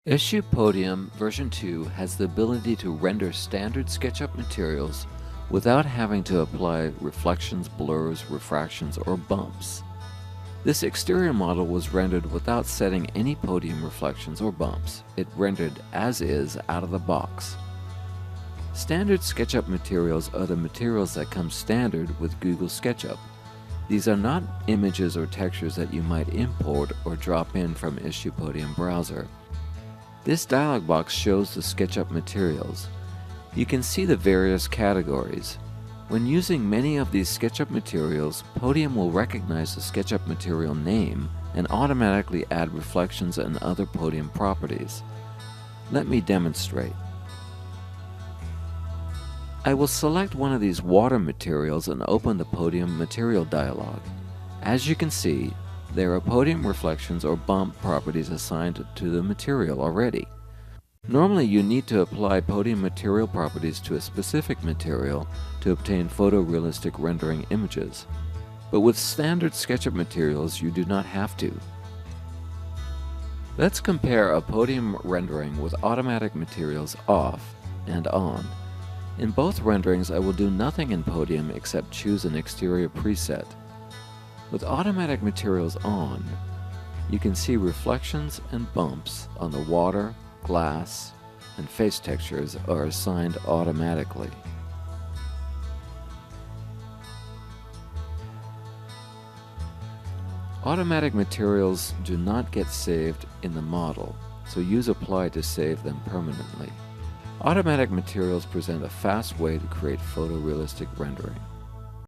Issue Podium version 2 has the ability to render standard SketchUp materials without having to apply reflections, blurs, refractions, or bumps. This exterior model was rendered without setting any podium reflections or bumps. It rendered as is out of the box. Standard SketchUp materials are the materials that come standard with Google SketchUp. These are not images or textures that you might import or drop in from Issue Podium browser. This dialog box shows the SketchUp materials. You can see the various categories. When using many of these SketchUp materials, Podium will recognize the SketchUp material name and automatically add reflections and other Podium properties. Let me demonstrate. I will select one of these water materials and open the Podium material dialog. As you can see, there are podium reflections or bump properties assigned to the material already. Normally you need to apply podium material properties to a specific material to obtain photorealistic rendering images. But with standard SketchUp materials you do not have to. Let's compare a podium rendering with automatic materials off and on. In both renderings I will do nothing in Podium except choose an exterior preset. With automatic materials on, you can see reflections and bumps on the water, glass, and face textures are assigned automatically. Automatic materials do not get saved in the model, so use Apply to save them permanently. Automatic materials present a fast way to create photorealistic rendering.